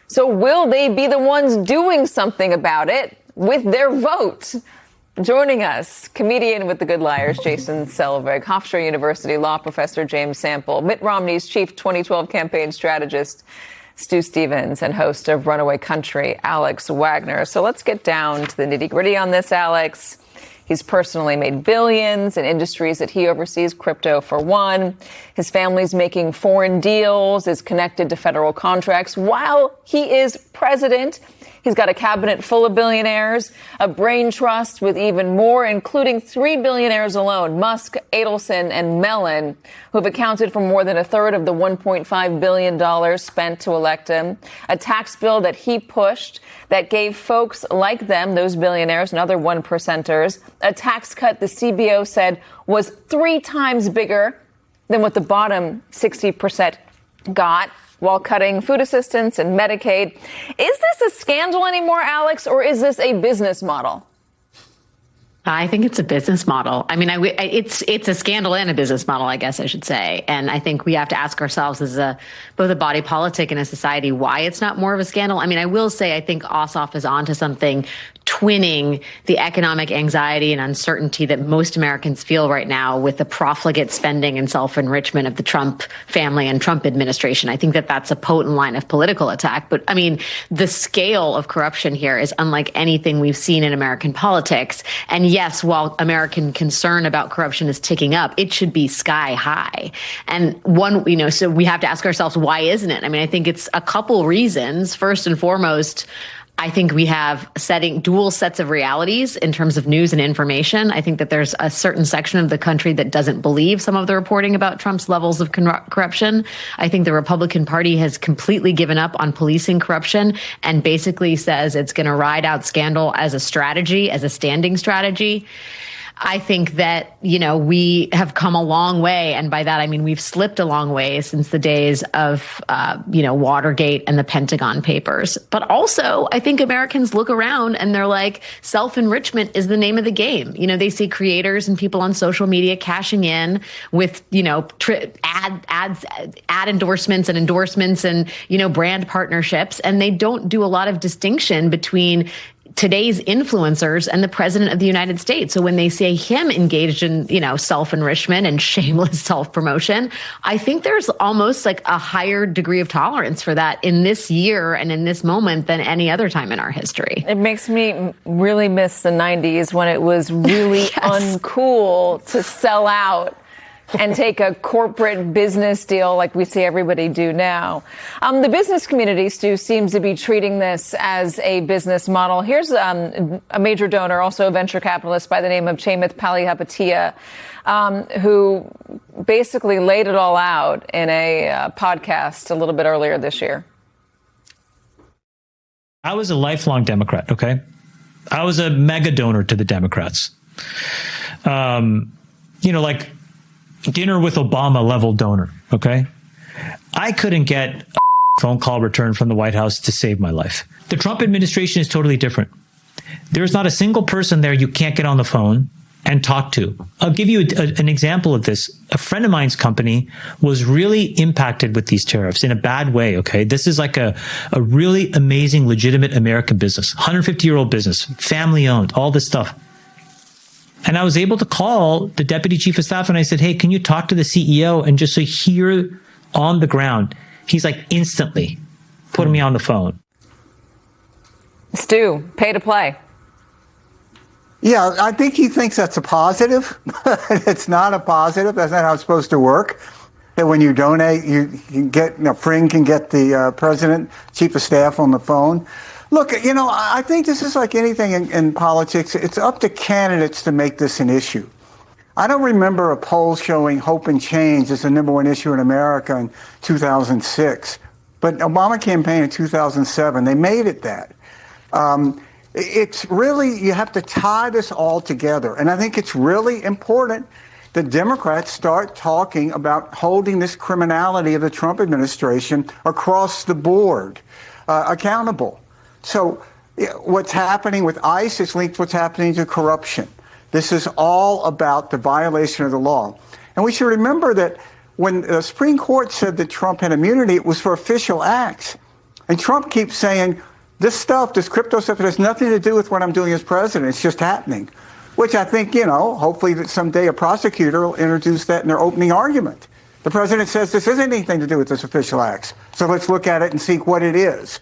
So will they be the ones doing something about it with their vote? Joining us, comedian with The Good Liars, Jason Selvig, Hofstra University law professor James Sample, Mitt Romney's chief 2012 campaign strategist, Stu Stevens, and host of Runaway Country, Alex Wagner. So let's get down to the nitty-gritty on this, Alex. He's personally made billions in industries that he oversees, crypto for one. His family's making foreign deals, is connected to federal contracts while he is president. He's got a cabinet full of billionaires, a brain trust with even more, including 3 billionaires alone, Musk, Adelson, and Mellon, who have accounted for more than a third of the $1.5 billion spent to elect him. A tax bill that he pushed that gave folks like them, those billionaires and other one percenters, a tax cut the CBO said was 3 times bigger than what the bottom 60% got, while cutting food assistance and Medicaid. Is this a scandal anymore, Alex, or is this a business model? I think it's a business model. I mean, it's a scandal and a business model, I guess I should say. And I think we have to ask ourselves as both a body politic and a society why it's not more of a scandal. I mean, I will say I think Ossoff is onto something, twinning the economic anxiety and uncertainty that most Americans feel right now with the profligate spending and self-enrichment of the Trump family and Trump administration. I think that that's a potent line of political attack. But I mean, the scale of corruption here is unlike anything we've seen in American politics. And yes, while American concern about corruption is ticking up, it should be sky high. And so we have to ask ourselves, why isn't it? I mean, I think it's a couple reasons. First and foremost, I think we have dual sets of realities in terms of news and information. I think that there's a certain section of the country that doesn't believe some of the reporting about Trump's levels of corruption. I think the Republican Party has completely given up on policing corruption and basically says it's going to ride out scandal as a strategy, as a standing strategy. I think that, we have come a long way. And by that, I mean, we've slipped a long way since the days of, Watergate and the Pentagon Papers. But also, I think Americans look around and they're like, self-enrichment is the name of the game. They see creators and people on social media cashing in with, ad endorsements and, brand partnerships. And they don't do a lot of distinction between today's influencers and the president of the United States. So when they say him engaged in, self-enrichment and shameless self-promotion, I think there's almost like a higher degree of tolerance for that in this year and in this moment than any other time in our history. It makes me really miss the 90s when it was really uncool to sell out and take a corporate business deal like we see everybody do now. The business community, Stu, seems to be treating this as a business model. Here's a major donor, also a venture capitalist by the name of Chamath Palihapitiya, who basically laid it all out in a podcast a little bit earlier this year. I was a lifelong Democrat, okay? I was a mega donor to the Democrats. Like dinner with Obama level donor. Okay. I couldn't get a phone call returned from the White House to save my life. The Trump administration is totally different. There's not a single person there you can't get on the phone and talk to. I'll give you an example of this. A friend of mine's company was really impacted with these tariffs in a bad way. Okay. This is like a really amazing, legitimate American business, 150-year-old business, family owned, all this stuff. And I was able to call the deputy chief of staff and I said, hey, can you talk to the CEO and just so hear on the ground? He's like instantly putting me on the phone. Stu, pay to play. Yeah, I think he thinks that's a positive. It's not a positive. That's not how it's supposed to work. That when you donate, you can get, a friend can get the president, chief of staff on the phone. Look, I think this is like anything in politics. It's up to candidates to make this an issue. I don't remember a poll showing hope and change as the number one issue in America in 2006. But Obama campaign in 2007, they made it that. It's really, you have to tie this all together. And I think it's really important that Democrats start talking about holding this criminality of the Trump administration across the board accountable. So what's happening with ICE is linked to what's happening to corruption. This is all about the violation of the law. And we should remember that when the Supreme Court said that Trump had immunity, it was for official acts. And Trump keeps saying, this crypto stuff, it has nothing to do with what I'm doing as president. It's just happening, which I think, hopefully that someday a prosecutor will introduce that in their opening argument. The president says this isn't anything to do with this official acts. So let's look at it and see what it is.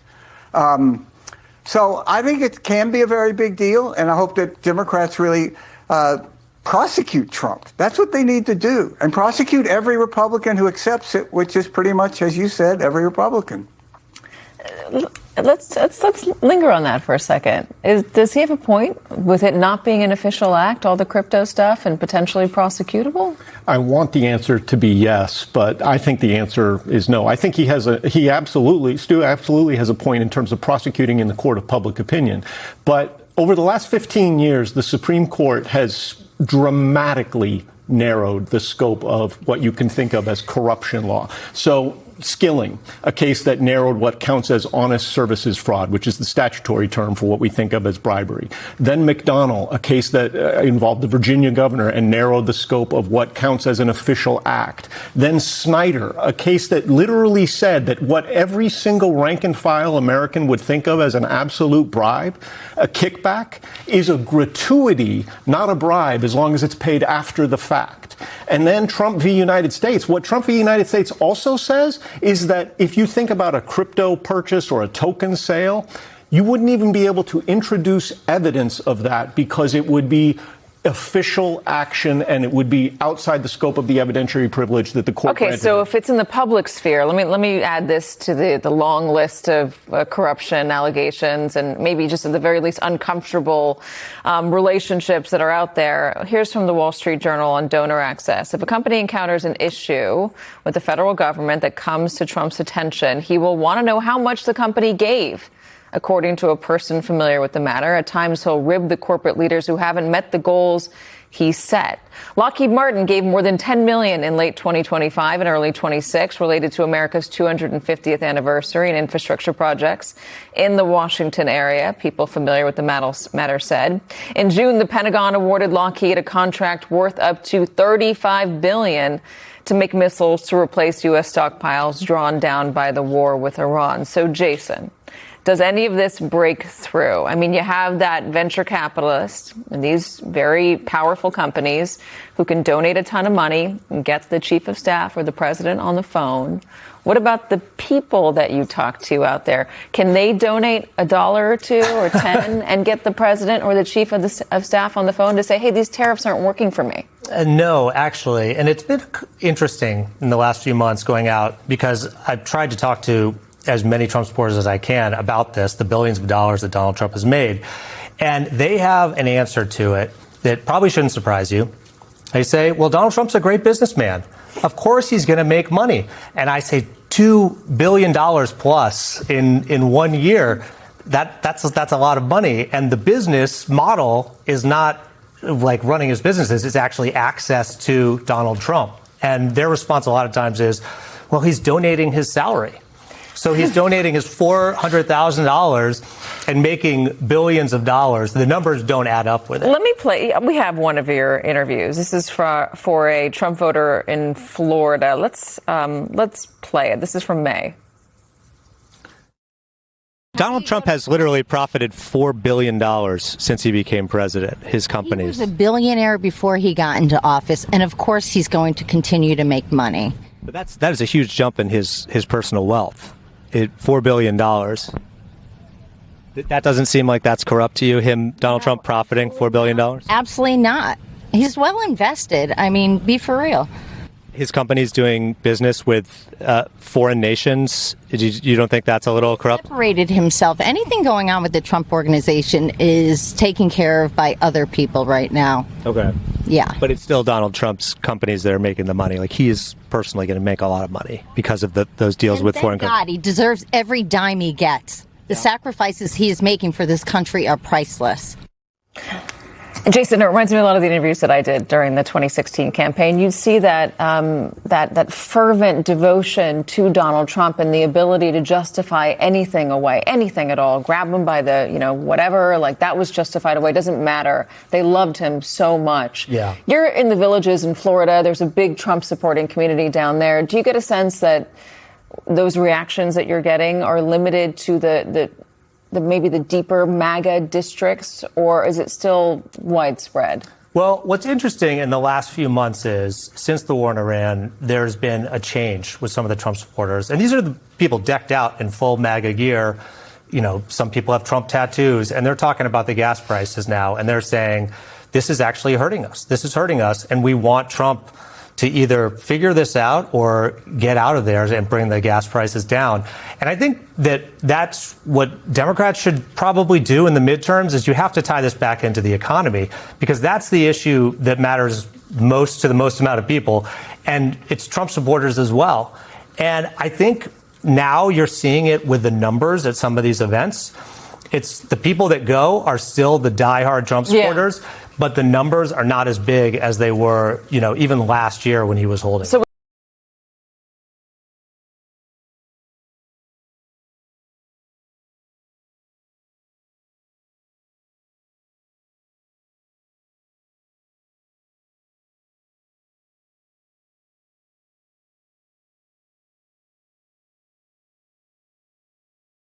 So I think it can be a very big deal, and I hope that Democrats really prosecute Trump. That's what they need to do, and prosecute every Republican who accepts it, which is pretty much, as you said, every Republican. Let's linger on that for a second. Does he have a point with it not being an official act, all the crypto stuff, and potentially prosecutable? I want the answer to be yes, but I think the answer is no. I think Stu absolutely has a point in terms of prosecuting in the court of public opinion. But over the last 15 years, the Supreme Court has dramatically narrowed the scope of what you can think of as corruption law. So Skilling, a case that narrowed what counts as honest services fraud, which is the statutory term for what we think of as bribery. Then McDonnell, a case that involved the Virginia governor and narrowed the scope of what counts as an official act. Then Snyder, a case that literally said that what every single rank and file American would think of as an absolute bribe, a kickback, is a gratuity, not a bribe, as long as it's paid after the fact. And then Trump v. United States. What Trump v. United States also says is that if you think about a crypto purchase or a token sale, you wouldn't even be able to introduce evidence of that because it would be official action and it would be outside the scope of the evidentiary privilege that the court granted. So if it's in the public sphere, let me add this to the long list of corruption allegations and maybe just at the very least uncomfortable relationships that are out there. Here's from the Wall Street Journal on donor access. If a company encounters an issue with the federal government that comes to Trump's attention, he will want to know how much the company gave. According to a person familiar with the matter, at times he'll rib the corporate leaders who haven't met the goals he set. Lockheed Martin gave more than $10 million in late 2025 and early 26 related to America's 250th anniversary and infrastructure projects in the Washington area. People familiar with the matter said. In June, the Pentagon awarded Lockheed a contract worth up to $35 billion to make missiles to replace U.S. stockpiles drawn down by the war with Iran. So, Jason, does any of this break through? I mean, you have that venture capitalist and these very powerful companies who can donate a ton of money and get the chief of staff or the president on the phone. What about the people that you talk to out there? Can they donate $1 or $2 or 10 and get the president or the chief of staff on the phone to say, hey, these tariffs aren't working for me? No, actually. And it's been interesting in the last few months going out because I've tried to talk to as many Trump supporters as I can about this, the billions of dollars that Donald Trump has made. And they have an answer to it that probably shouldn't surprise you. They say, well, Donald Trump's a great businessman. Of course he's going to make money. And I say $2 billion plus in 1 year. That's a lot of money. And the business model is not like running his businesses. It's actually access to Donald Trump. And their response a lot of times is, well, he's donating his salary. So he's donating his $400,000 and making billions of dollars. The numbers don't add up with it. Let me play. We have one of your interviews. This is for a Trump voter in Florida. Let's play it. This is from May. Donald Trump has literally profited $4 billion since he became president, his companies. He was a billionaire before he got into office, and of course he's going to continue to make money. But that is a huge jump in his personal wealth. $4 billion. That doesn't seem like that's corrupt to you, Donald Trump profiting $4 billion? Absolutely not. He's well invested. I mean, be for real. His company's doing business with foreign nations. You don't think that's a little corrupt? Separated himself. Anything going on with the Trump organization is taken care of by other people right now. Okay. Yeah. But it's still Donald Trump's companies that are making the money. Like, he is personally going to make a lot of money because of those deals with foreign countries. God, he deserves every dime he gets. The sacrifices he is making for this country are priceless. Jason, it reminds me a lot of the interviews that I did during the 2016 campaign. You'd see that that fervent devotion to Donald Trump and the ability to justify anything away, anything at all, grab him by the, whatever, like that was justified away. Doesn't matter. They loved him so much. Yeah. You're in the Villages in Florida. There's a big Trump supporting community down there. Do you get a sense that those reactions that you're getting are limited to the maybe the deeper MAGA districts, or is it still widespread? Well, what's interesting in the last few months is, since the war in Iran, there's been a change with some of the Trump supporters. And these are the people decked out in full MAGA gear. You know, some people have Trump tattoos, and they're talking about the gas prices now, and they're saying, this is actually hurting us. This is hurting us, and we want Trump to either figure this out or get out of there and bring the gas prices down. And I think that that's what Democrats should probably do in the midterms, is you have to tie this back into the economy, because that's the issue that matters most to the most amount of people. And it's Trump supporters as well. And I think now you're seeing it with the numbers at some of these events. It's the people that go are still the diehard Trump supporters, but the numbers are not as big as they were, you know, even last year when he was holding.